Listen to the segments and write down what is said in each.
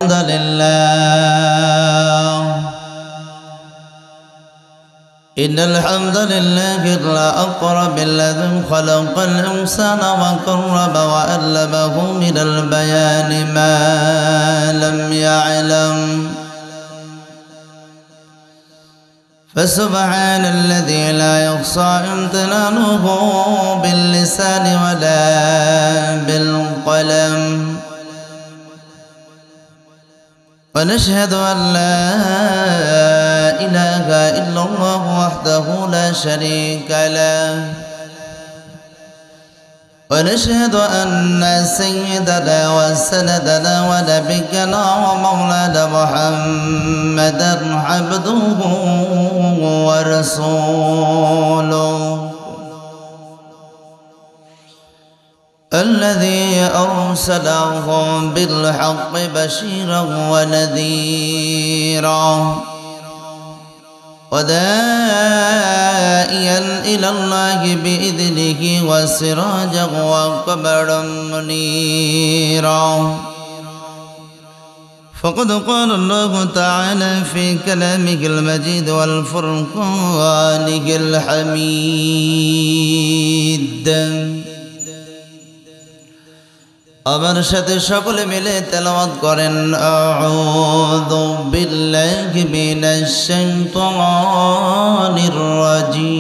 الحمد لله إن الحمد لله الأقرب الذي خلق الإنسان وقرب وألمه من البيان ما لم يعلم فسبحان الذي لا يحصى امتنانه باللسان ولا بالقلم ونشهد أن لا إله إلا الله وحده لا شريك له ونشهد أن سيدنا وسندنا ونبينا ومولانا محمدا عبده ورسوله الذي أرسله بالحق بشيرا ونذيرا وداعيا إلى الله بإذنه وسراجا وقمرا منيرا فقد قال الله تعالى في كلامه المجيد والفرقانه الحميد আমার সাথে সকলে মিলে তেলাওয়াত করেন আউযু বিল্লাহি মিনাশ শাইতানির রাজীম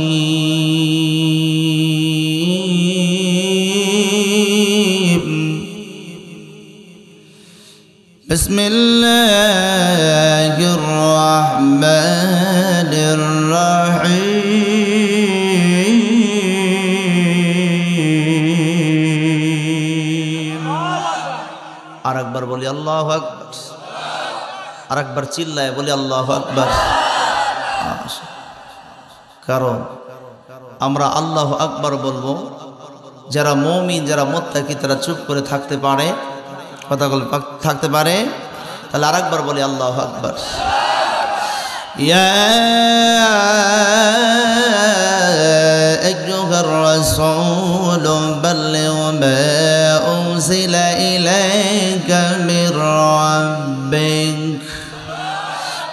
বিসমিল্লাহির রহমানির রহিম আরেকবার বলি আল্লাহু আকবার আরেকবার চিল্লায় বলি আল্লাহু আকবার কারণ আমরা আল্লাহু আকবার বলবো যারা মুমিন যারা মুত্তাকি তারা চুপ করে থাকতে পারে কথাগুলো থাকতে পারে তাহলে আরেকবার বলি আল্লাহু আকবার ইয়া আইয়ুহার রাসূল বাল্লিগ মা উনজিলা ইলাইকা মির রাব্বিক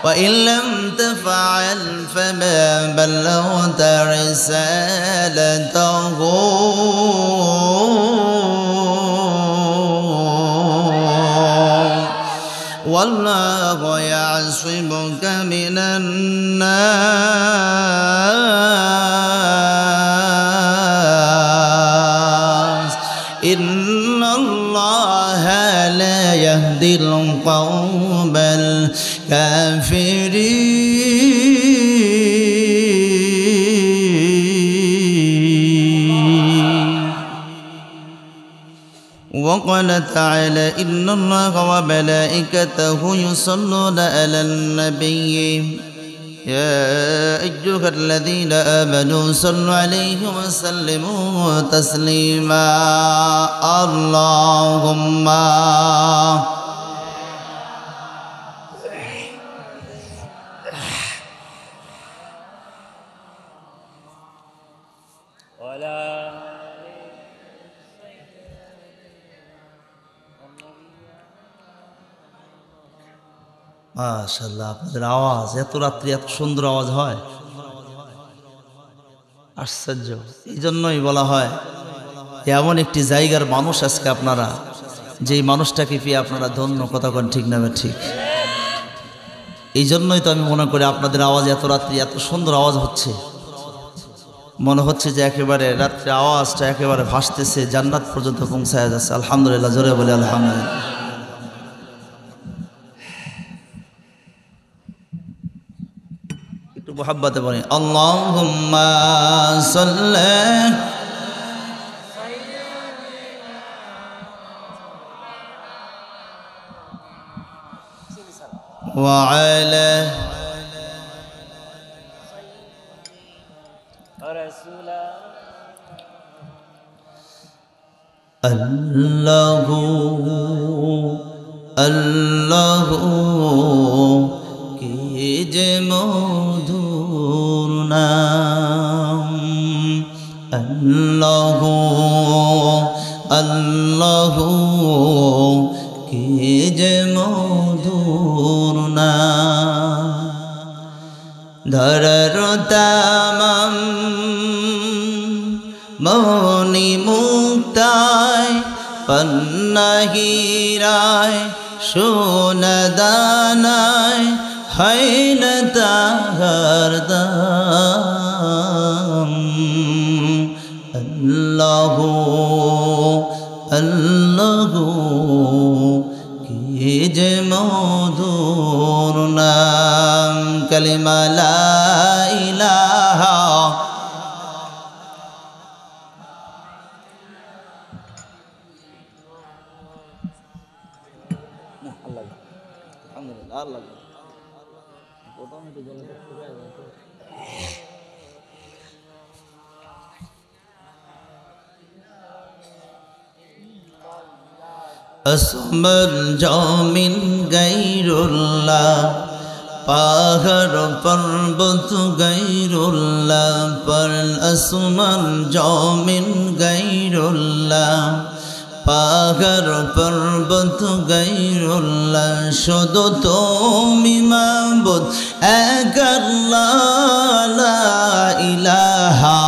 وإن لم تفعل فما بلغت رسالته والله يعصمك من الناس إن الله لا يهدي القوم الكافرين وقال تعالى إن الله وملائكته يصلون على النبي يا أيها الذين آمنوا صلوا عليه وسلموا تسليما اللهم মাশাআল্লাহ আপনাদের আওয়াজ এত রাত্রি এত সুন্দর আওয়াজ হয় আশ্চর্য এই জন্যই বলা হয় এমন একটি জায়গার মানুষ আজকে আপনারা যেই মানুষটাকে পেয়ে আপনারা ধন্য কথা কোন ঠিক না ঠিক এই জন্যই তো আমি মনে করি আপনাদের আওয়াজ এত রাত্রি এত সুন্দর আওয়াজ হচ্ছে মনে হচ্ছে যে একেবারে রাত্রে আওয়াজটা একেবারে ভাসতেছে জান্নাত পর্যন্ত পৌঁছায় যাচ্ছে আলহামদুলিল্লাহ জোরে বলি আলহামদুলিল্লাহ محبت بني اللهم صل وعلى رسول الله الله কি যে মধুর নাম আল্লাহ আল্লাহ কি যে মধুর মধুর নাম ধরার তামাম মনি মুক্তায় পন্নাহিরায় সোনাদানায় হাইন তাহার দাম আল্লাহু আল্লাহু কি যে মধুর নাম কালিমা লা ইলাহা আসমান জমিন গায়রুল্লাহ পাহাড় পর্বত গায়রুল্লাহ পর আসমান জমিন গায়রুল্লাহ পাহাড় পর্বত গায়রুল্লাহ শুধু তুমি মাবুদ এক আল্লাহ লা ইলাহা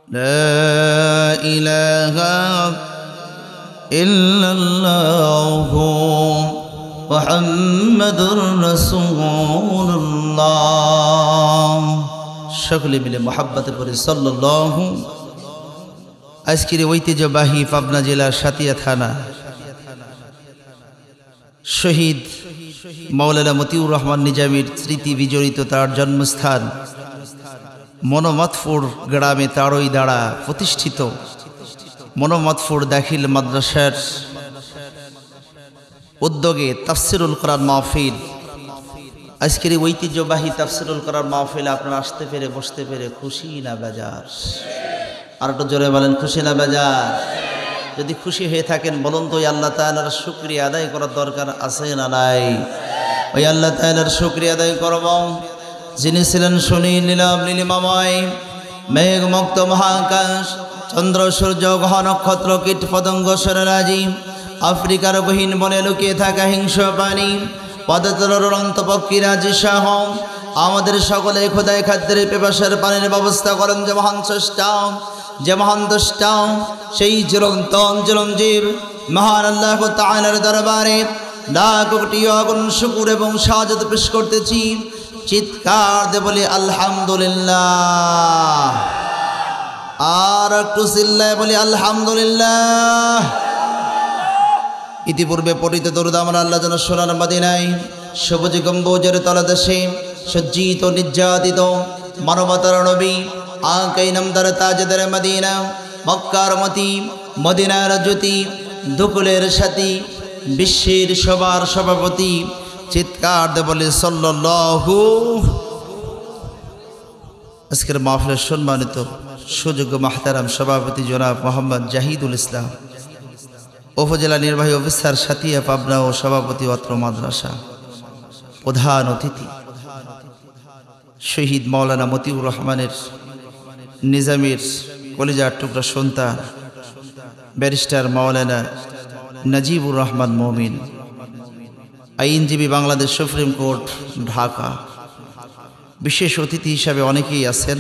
لا إله إلا الله محمد رسول الله সকলে মিলে মহব্বতে পড়ে সাল্লাল্লাহু। আজকের ঐতিহ্যবাহী পাবনা জেলার সাতিয়া থানা শহীদ মাওলানা মতিউর রহমান নিজামীর স্মৃতি বিজড়িত তার জন্মস্থান মনোমতপুর গ্রামে তারই দ্বারা প্রতিষ্ঠিত মনোমতপুর দাখিল মাদ্রাসার উদ্যোগে তাফসিরুল কোরআন মাহফিল। আজকের এই ঐতিহ্যবাহী তাফসিরুল কোরআন মাহফিলে আপনারা আসতে পেরে বসতে পেরে খুশি না বেজার? আর একটু জোরে বলেন খুশি না বেজার? যদি খুশি হয়ে থাকেন বলুন তো ওই আল্লাহ তাআলার শুকরিয়া আদায় করার দরকার আছে না নাই? ওই আল্লাহ তাআলার শুকরিয়া আদায় করব যিনি ছিলেন সুনীল নীলাভ নীলিমাময় মেঘ মুক্ত মহাকাশ চন্দ্র সূর্য গ্রহ নক্ষত্র কীট পতঙ্গ সররাজি আফ্রিকার গহীন বনে লুকিয়ে থাকা হিংস্র প্রাণী পদতলের উড়ন্ত পক্ষীরা সহ আমাদের সকলে খোদায় খাদ্যের পিপাসার পানির ব্যবস্থা করেন যে মহান স্রষ্টা যে মহান দ্রষ্টা সেই জ্বলন্ত চিরঞ্জীব মহান আল্লাহ তাআলার দরবারে লাখ কোটি অগুণ শুকর এবং সাজত পেশ করতেছি। চিৎকার দে বলি আলহামদুলিল্লাহ, আর একটু চিল্লায় বলি আলহামদুলিল্লাহ। ইতিপূর্বে পঠিত দরুদ আমার আল্লাহ যেন সোনার মদিনায় সবুজ গম্বুজের তলদেশে সজ্জিত নির্যাতিত মানবতার নবী আকাই নামদার তাজদার মদিনা মক্কার মতি মদিনার জ্যোতি দুকুলের সাথী বিশ্বের সবার সভাপতি চিৎকার দে বলে সাল্লাল্লাহু। আজকের মাহফিলের সম্মানিত সুযোগ্য মাহতারাম সভাপতি জনাব মোহাম্মদ জাহিদুল ইসলাম, উপজেলা নির্বাহী অফিসার সাতিয়া পাবনা ও সভাপতি অত্র মাদ্রাসা, প্রধান অতিথি শহীদ মাওলানা মতিউর রহমানের নিজামীর কলিজার টুকরা সন্তান ব্যারিস্টার মাওলানা নাজিবুর রহমান মমিন, আইনজীবী বাংলাদেশ সুপ্রিম কোর্ট ঢাকা। বিশেষ অতিথি হিসাবে অনেকেই আছেন।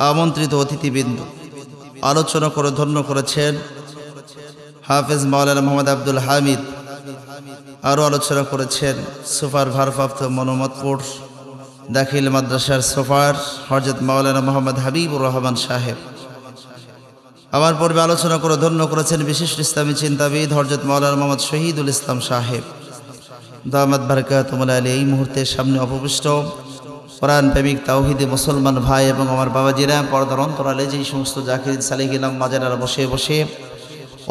আমন্ত্রিত অতিথিবৃন্দ আলোচনা করে ধন্য করেছেন হাফেজ মাওলানা মোহাম্মদ আব্দুল হামিদ, আরও আলোচনা করেছেন সুপার ভারপ্রাপ্ত মনোমতপুর দাখিল মাদ্রাসার সুপার হযরত মাওলানা মোহাম্মদ হাবিবুর রহমান সাহেব। আমার পূর্বে আলোচনা করে ধন্য করেছেন বিশিষ্ট ইসলামী চিন্তাবিদ হযরত মাওলানা মোহাম্মদ শহীদুল ইসলাম সাহেব দামাত বারাকাতুহুল আলাইহি। এই মুহূর্তে সামনে অপবিষ্ট কোরআন প্রেমিক তাওহীদি মুসলমান ভাই এবং আমার বাবাজিরা পর্দার অন্তরালে যেই সমস্ত জাকির সালিহিন মাজারারা বসে বসে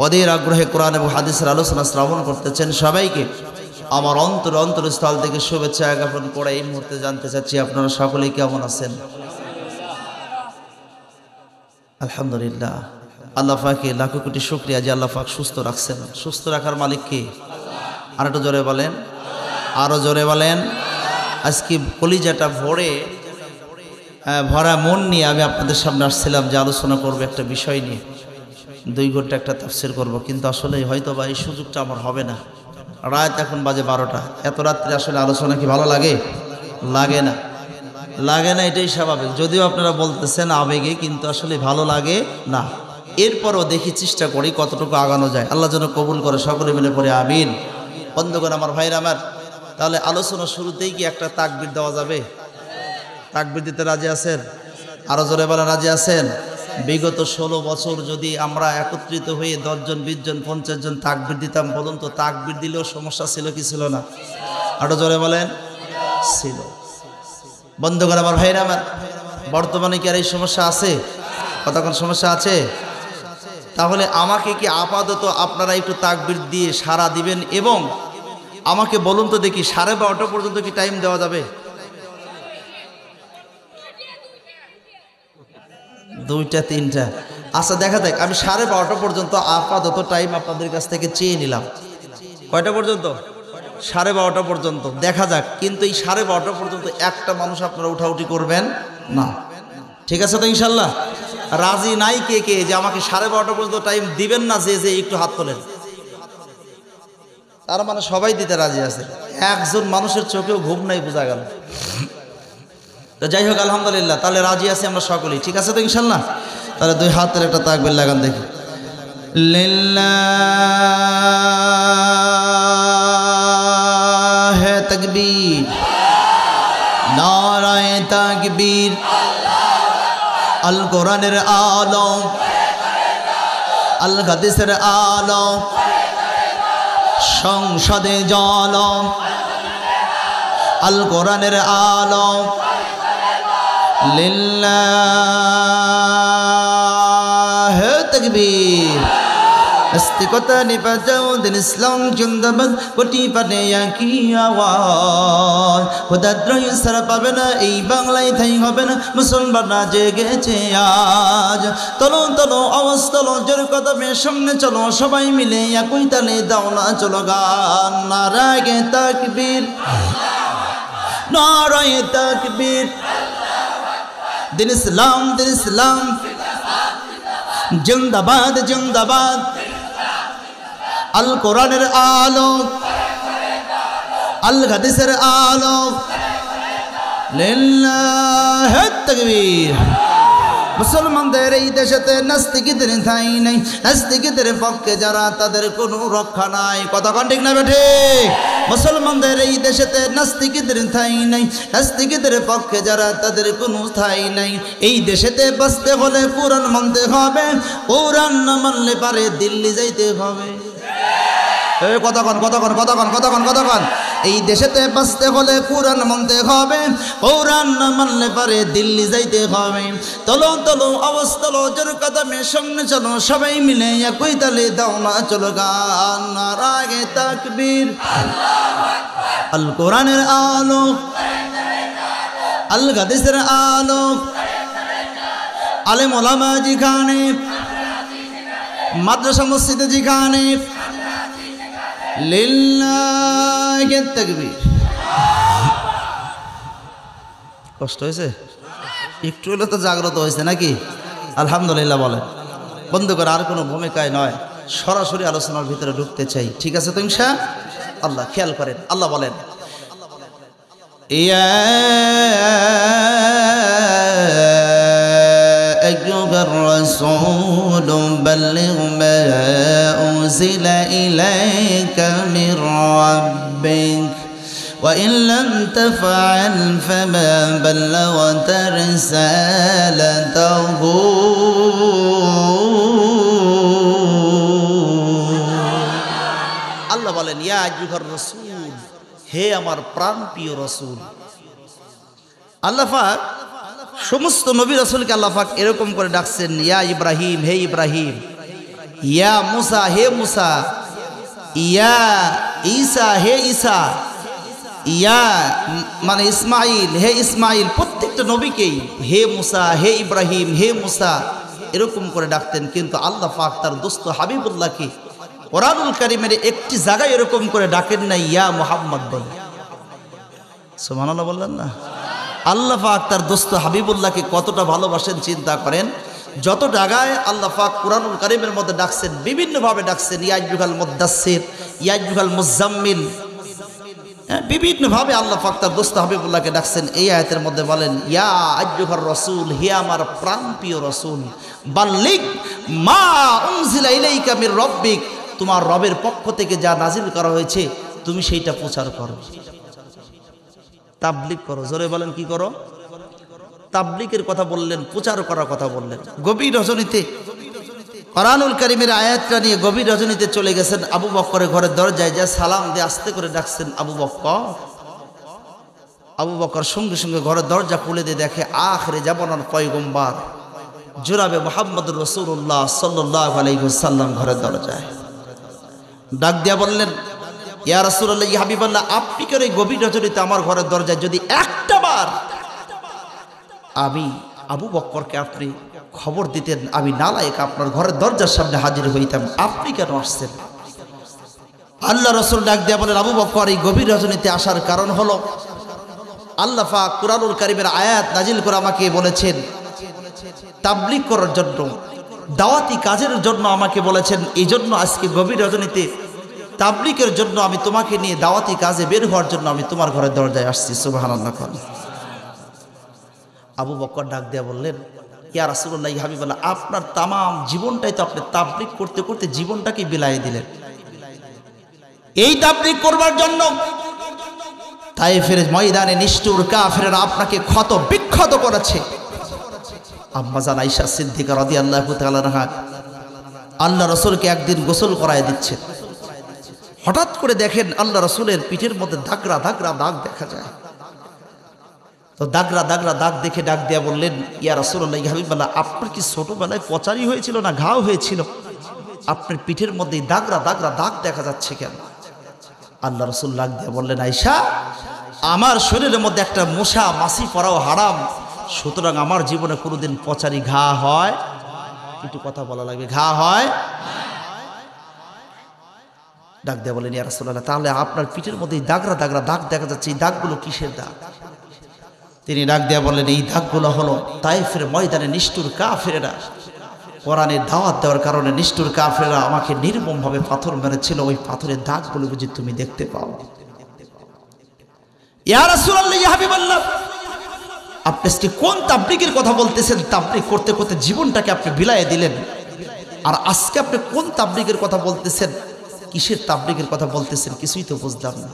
অধীর আগ্রহে কোরআন এবং হাদিসের আলোচনা শ্রবণ করতেছেন, সবাইকে আমার অন্তরস্থল থেকে শুভেচ্ছা জ্ঞাপন করে এই মুহূর্তে জানতে চাচ্ছি আপনারা সকলেই কেমন আছেন? আলহামদুলিল্লাহ। আল্লাহ পাকে লাখো কোটি শুকরিয়া যে আল্লাহ পাক সুস্থ রাখছেন। সুস্থ রাখার মালিক কে? আর একটু জোরে বলেন, আরো জোরে বলেন। আজকে কলিজাটা ভরে ভরা মন নিয়ে আমি আপনাদের সামনে আসছিলাম যে আলোচনা করব একটা বিষয় নিয়ে, 2 ঘন্টা একটা তাফসীর করব, কিন্তু আসলে হয়তো বা এই সুযোগটা আমার হবে না। রাত এখন বাজে 12টা, এত রাত্রে আসলে আলোচনা কি ভালো লাগে? লাগে না, লাগে না, এটাই স্বাভাবিক। যদিও আপনারা বলতেছেন আবেগে, কিন্তু আসলে ভালো লাগে না। এরপরও দেখি, চেষ্টা করি কতটুকু আগানো যায়। আল্লাহ যেন কবুল করে, সকলে মিলে পড়ে আমিন। বন্ধুগণ আমার, ভাইরা আমার, তাহলে আলোচনা শুরুতেই কি একটা তাকবীর দেওয়া যাবে? তাকবীর দিতে রাজি আছেন? আরো জোরে বলেন, রাজি আছেন? বিগত 16 বছর যদি আমরা একত্রিত হয়ে 10 জন 20 জন 50 জন তাকবীর দিতাম, বলুন তো তাকবীর দিলেও সমস্যা ছিল কি ছিল না? আরো জোরে বলেন, ছিল। বন্ধুগণ আমার, ভাইরা আমার, বর্তমানে কি আর এই সমস্যা আছে? কতক্ষণ সমস্যা আছে? তাহলে আমাকে কি আপাতত আপনারা একটু তাকবীর দিয়ে সাড়া দিবেন, এবং আমাকে বলুন তো দেখি 12:30 পর্যন্ত কি টাইম দেওয়া যাবে? 2টা 3টা, আচ্ছা দেখা যাক। আমি 12:30 পর্যন্ত আপাতত টাইম আপনাদের কাছ থেকে চেয়ে নিলাম। কয়টা পর্যন্ত? 12:30 পর্যন্ত, দেখা যাক। কিন্তু এই 12:30 পর্যন্ত একটা মানুষ আপনারা উঠাউঠি করবেন না, ঠিক আছে তো ইনশাল্লাহ? রাজি নাই কে কে যে আমাকে 12:30 পর্যন্ত টাইম দিবেন না? যে একটু হাত তোলেন। তার মানে সবাই দিতে রাজি আছে। একজন মানুষের চোখেও ঘুম নাই, বোঝা গেল। তো যাই হোক, আলহামদুলিল্লাহ, তাহলে রাজি আছি আমরা সকলেই, ঠিক আছে তো ইনশাল্লাহ? তাহলে 2 হাতের একটা তাকবীর লাগান দেখি। লিল্লাহে তাকবীর, নারায়ে তাকবীর। আল কোরআনের আলো, আল হাদিসের আলো, সংসদে জল, আল কোরআনের আলো। লিল্লাহে তাকবীর। আস্তিকতা নিবাজাও দিন ইসলাম জিন্দাবাদ, কোটি পানে একই আওয়াজ। খোদাদ্রোহী সারা পাবে না এই বাংলায়, ঠাঁই হবে না মুসলমানরা জেগেছে আজ। তলো তলো আওয়াজ তলো, জোর কদমে সামনে চলো, সবাই মিলে একই তালে দাও না চলো গান। নারায়ে তাকবীর, নারায়ে তাকবীর। দিন ইসলাম, দিন ইসলাম জিন্দাবাদ, জিন্দাবাদ। আল কোরআনের আলো, আল হাদিসের আলো। লিল্লাহে তাকবীর। মুসলমানদের এই দেশেতে নাস্তিকদের ঠাঁই নাই, নাস্তিকদের পক্ষে যারা তাদের কোনো রক্ষা নাই। কতক্ষণ ঠিক না বেঠে? মুসলমানদের এই দেশেতে নাস্তিকদের ঠাঁই নাই, নাস্তিকদের পক্ষে যারা তাদের কোনো ঠাঁই নাই। এই দেশেতে বাঁচতে হলে কোরআন মানতে হবে, কোরআন না মানলে পারে দিল্লি যাইতে হবে। কতক্ষণ কতক্ষণ কতক্ষণ কতক্ষণ কতক্ষণ? এই দেশেতে বাঁচতে হলে কোরআন মানতে হবে, কোরআন না মানলে পারে দিল্লি যাইতে হবে। তলো তলো আওয়াজ তলো, জোর কদমে সামনে চলো, সবাই মিলে একই তালে দাও না চলো গান। নারায়ে তাকবীর। আল কোরআনের আলো, আল হাদিসের আলো, আলেম ওলামা যেখানে, মাদ্রাসা মসজিদে যেখানে। লিল্লাহে তাকবীর। কষ্ট হয়েছে? একটু হলে তো জাগ্রত হয়েছে নাকি? আলহামদুলিল্লাহ বলেন। বন্ধুগণ, আর কোনো ভূমিকায় নয়, সরাসরি আলোচনার ভিতরে ঢুকতে চাই, ঠিক আছে তো ইনশাআল্লাহ? খেয়াল করেন, আল্লাহ বলেন, ইয়া আইয়ুহার রাসূল বাল্লিগ মা উনজিলা ইলাইকা মির রাব্বিক وإن لم تفعل فما بلغت رسالته আল্লাহ বলেন, ইয়া আইয়ুহার রাসূল, হে আমার প্রাণপ্রিয় রাসূল। আল্লাহ পাক সমস্ত নবী রাসূলকে আল্লাহ পাক এরকম করে ডাকছেন, ইয়া ইব্রাহিম, হে ইব্রাহিম। ইয়া মুসা, হে মুসা। ইয়া ঈসা, হে ঈসা। ইয়া মানে ইসমাইল, হে ইসমাইল। প্রত্যেকটা নবীকেই হে মুসা, হে ইব্রাহিম, হে মুসা এরকম করে ডাকতেন। কিন্তু আল্লাহ পাক তার দোস্ত হাবিবুল্লাহকে কোরআনুল কারীমের একটি জায়গায় এরকম করে ডাকেন না, ইয়া মুহাম্মদ বলে। সুবহানাল্লাহ বললেন না? আল্লাহ পাক তার দোস্ত হাবিবুল্লাহকে কতটা ভালোবাসেন চিন্তা করেন। যত জায়গায় আল্লাহ পাক কুরআনুল কারীমের মধ্যে ডাকছেন, বিভিন্নভাবে ডাকছেন, ইয়া আইয়ুহাল মুদ্দাসসির, ইয়া আইয়ুহাল মুজাম্মিল, বিভিন্নভাবে আল্লাহ পাক তার দোস্ত হাবিবুল্লাহকে ডাকছেন। এই আয়াতের মধ্যে বলেন ইয়া আইয়ুহার রাসূল, হে আমার প্রাণপ্রিয় রাসূল, বাল্লিগ মা উনজিলা ইলাইকা মির রাব্বিক, তোমার রবের পক্ষ থেকে যা নাজিল করা হয়েছে তুমি সেইটা প্রচার করো, তাবলীগ করো। জোরে বলেন কি করো? তাবলীগের কথা বললেন, প্রচার করার কথা বললেন। গভীর রজনীতে কুরআনুল কারীমের আয়াতটা নিয়ে গভীর রজনীতে চলে গেছেন আবু বকরের ঘরের দরজায়, যা সালাম দিয়ে আস্তে করে ডাকছেন আবু বকর। আবু বকর সঙ্গে সঙ্গে ঘরের দরজা খুলে দিয়ে দেখে আখিরে জামানার পয়গম্বর জনাবে মুহাম্মদুর রাসূলুল্লাহ সাল্লাল্লাহু আলাইহি ওয়াসাল্লাম ঘরের দরজায়। ডাক দিয়া বললেন ইয়া রাসূলুল্লাহ, ইয়া হাবিবাল্লাহ, আপনি কেন এই গভীর রজনীতে আমার ঘরের দরজায়? যদি একটা বার আমি আবু বকরকে আপনি খবর দিতেন, আমি নালায়েক আপনার ঘরের দরজার সামনে হাজির হইতাম, আপনি কেন আসছেন? আল্লাহ রাসূল ডাক দিয়া বলেন আবু বকর, এই গভীর রজনীতে আসার কারণ হলো আল্লাহ পাক কুরআনুল কারীমের আয়াত নাজিল করে আমাকে বলেছেন তাবলীগ করার জন্য, দাওয়াতি কাজের জন্য আমাকে বলেছেন। এই জন্য আজকে গভীর রজনীতে তাবলীগের জন্য আমি তোমাকে নিয়ে দাওয়াতি কাজে বের হওয়ার জন্য আমি তোমার ঘরের দরজায় আসছি। সুবহানাল্লাহ। আবু বকর ডাক দিয়া বললেন ইয়া রাসূলুল্লাহ, ইয়া হাবিবাল্লাহ, আপনার তাম জীবনটাই তো আপনি তাবলীগ করতে করতে জীবনটাকে বিলায় দিলেন। এই তাবলীগ করবার জন্য তায়েফের ময়দানে নিষ্ঠুর কাফেররা আপনাকে ক্ষত বিক্ষত করেছে। আম্মা জান আয়েশা সিদ্দিকা রাদিয়াল্লাহু তাআলা আনহা আল্লাহ রাসূলকে একদিন গোসল করায় দিচ্ছেন। হঠাৎ করে দেখেন আল্লাহ রাসূলের পিঠের মধ্যে দাগরা দাগরা দাগ দেখা যায়। তো দাগরা দাগরা দাগ দেখে ডাক দিয়া বললেন ইয়া রাসূলুল্লাহ, ইয়া হাবিবাল্লাহ, আপনার কি ছোটবেলায় পচারি হয়েছিল না ঘাও হয়েছিল? আপনার পিঠের মধ্যে দাগরা দাগরা দাগ দেখা যাচ্ছে কেন? আল্লাহ রাসূল ডাক দিয়া বললেন আয়েশা, আমার শরীরের মধ্যে একটা মশা মাছি পড়াও হারাম, সুতরাং আমার জীবনে কোনোদিন পচারি ঘা হয়, একটু কথা বলা লাগবে, ঘা হয়। ডাক দিয়া বলেন ইয়া রাসূলুল্লাহ, তাহলে আপনার পিঠের মধ্যে দাগরা দাগরা দাগ দেখা যাচ্ছে, এই দাগগুলো কিসের দাগ? তিনি ডাক দিয়া বললেন এই দাগগুলো হলো তায়েফের ময়দানে নিষ্ঠুর কাফেররা কোরআনের দাওয়াত দেওয়ার কারণে নিষ্ঠুর কাফেররা আমাকে নির্মমভাবে পাথর মেরেছিল, ওই পাথরের দাগগুলো বুঝি তুমি দেখতে পাও। ইয়া রাসূলুল্লাহ, ইয়া হাবিবাল্লাহ, আপনি আজকে কোন তাবলীগের কথা বলতেছেন? তাবলীগ করতে করতে জীবনটাকে আপনি বিলায়ে দিলেন, আর আজকে আপনি কোন তাবলীগের কথা বলতেছেন? কিসের তাবলীগের কথা বলতেছেন? কিছুই তো বুঝলাম না।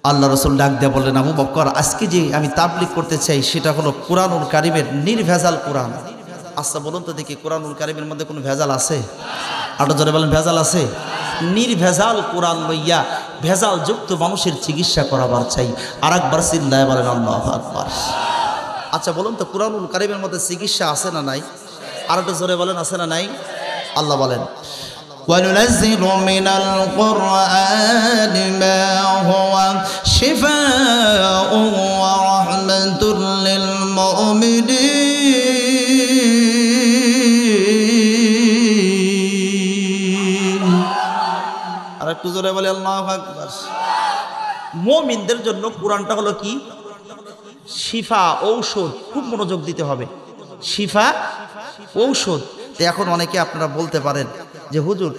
আল্লাহ রাসূল ডাক দিয়ে বললেন আবু বকর, আজকে যে আমি তাবলীগ করতে চাই সেটা হলো কুরআনুল কারীমের নির্ভেজাল কোরআন। আচ্ছা বলুন তো দেখি, কুরআনুল কারীমের মধ্যে কোনো ভেজাল আছে? আরো জোরে বলেন, ভেজাল আছে? নির্ভেজাল কোরআন লইয়া ভেজাল যুক্ত মানুষের চিকিৎসা করাবার চাই। আর একবার চিল্লায় বলেন আল্লাহু আকবার। আচ্ছা বলুন তো, কুরআনুল কারীমের মধ্যে চিকিৎসা আছে না নাই? আর একটু জোরে বলেন, আছে না নাই? আল্লাহ বলেন وَنُنَزِّلُ مِنَ الْقُرْآنِ مَا هُوَ شِفَاءٌ وَرَحْمَةٌ لِلْمُؤْمِنِينَ। আর একটু জোরে বলে আল্লাহু আকবার। মুমিনদের জন্য কোরআনটা হলো কি? শিফা, ঔষধ। খুব মনোযোগ দিতে হবে। শিফা, ঔষধ। এখন অনেকে আপনারা বলতে পারেন যে হুজুর,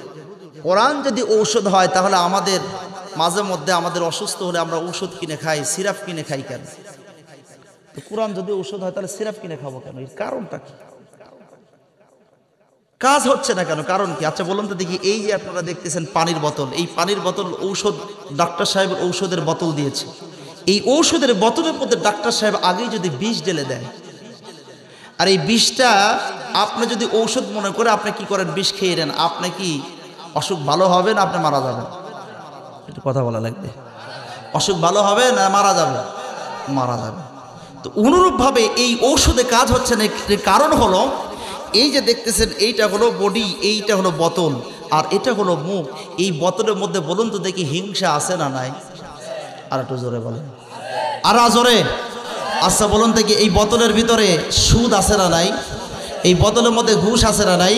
কোরআন যদি ঔষধ হয় তাহলে আমাদের মাঝে মধ্যে আমাদের অসুস্থ হলে আমরা ঔষধ কিনে খাই, সিরাপ কিনে খাই কেন? তো কোরআন যদি ঔষধ হয় তাহলে সিরাপ কিনে খাবো কেন? এর কারণটা কি? কাজ হচ্ছে না কেন? কারণ কি? আচ্ছা বলুন তো দেখি, এই যে আপনারা দেখতেছেন পানির বোতল, এই পানির বোতল ঔষধ, ডাক্তার সাহেবের ঔষধের বোতল দিয়েছে। এই ঔষধের বোতলের মধ্যে ডাক্তার সাহেব আগেই যদি বিষ ঢেলে দেয়, আর এই বিষটা আপনি যদি ঔষধ মনে করে আপনি কি করেন, বিষ খেয়ে নেন, আপনি কি অসুখ ভালো হবে না আপনি মারা যাবেন? একটু কথা বলা লাগবে। অসুখ ভালো হবে না মারা যাবে? মারা যাবে। তো অনুরূপভাবে এই ঔষধে কাজ হচ্ছে না। কারণ হলো এই যে দেখতেছেন, এইটা হলো বডি, এইটা হলো বোতল, আর এটা হলো মুখ। এই বোতলের মধ্যে বলুন তো দেখি হিংসা আছে না নাই? আর একটু জোরে বলেন, আর জোরে। আচ্ছা বলুন দেখি, এই বোতলের ভিতরে সুদ আছে না নাই? এই বোতলের মধ্যে ঘুষ আছে না নাই?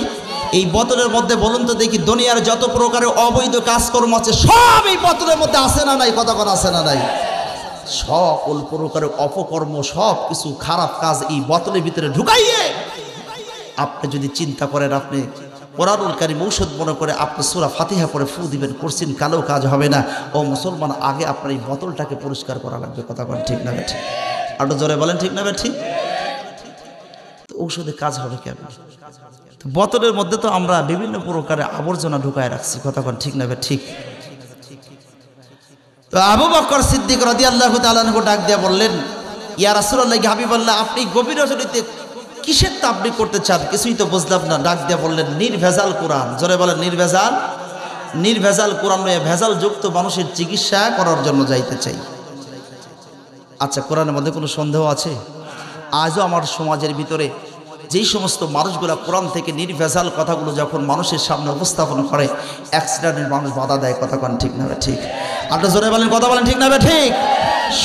এই বোতলের মধ্যে বলুন তো দেখি দুনিয়ার যত প্রকারের অবৈধ কাজকর্ম আছে সব এই বোতলের মধ্যে আছে না নাই? কতক্ষণ আছে না নাই? সকল প্রকারের অপকর্ম সব কিছু খারাপ কাজ এই বোতলের ভিতরে ঢুকাইয়ে আপনি যদি চিন্তা করেন আপনি কোরআনুল কারীম ঔষধ মনে করে আপনি সূরা ফাতিহা পড়ে ফু দিবেন, করছেন, কালেও কাজ হবে না। ও মুসলমান, আগে আপনার এই বোতলটাকে পরিষ্কার করা লাগবে। কথা বলেন ঠিক না ঠিক? আরো জোরে বলেন ঠিক না ঠিক? ঔষধে কাজ হবে কেমন? বোতলের মধ্যে তো আমরা বিভিন্ন প্রকারের আবর্জনা ঢুকায় রাখছি। কথা বলেন ঠিক না ঠিক? তো আবু বকর সিদ্দিক রাদিয়াল্লাহু তাআলা আনহু ডাক দিয়ে বললেন, ইয়া রাসূলুল্লাহ, হাবিবাল্লাহ, আপনি গভীর রজনীতে কিসের তাবলীগ করতে চান? কিছুই তো বুঝলাম না। ডাক দিয়ে বললেন, নির্ভেজাল কোরআন। জোরে বলেন নির্ভেজাল কোরআন নয়, ভেজাল যুক্ত মানুষের চিকিৎসা করার জন্য যাইতে চাই। আচ্ছা, কোরআনের মধ্যে কোনো সন্দেহ আছে? আজও আমার সমাজের ভিতরে যেই সমস্ত মানুষগুলো কোরআন থেকে নির্ভেজাল কথাগুলো যখন মানুষের সামনে উপস্থাপন করে, অ্যাক্সিডেন্টের মানুষ বাধা দেয়। কথা বলেন ঠিক না ঠিক? আপনারা জোরে বলেন, কথা বলেন ঠিক না ঠিক?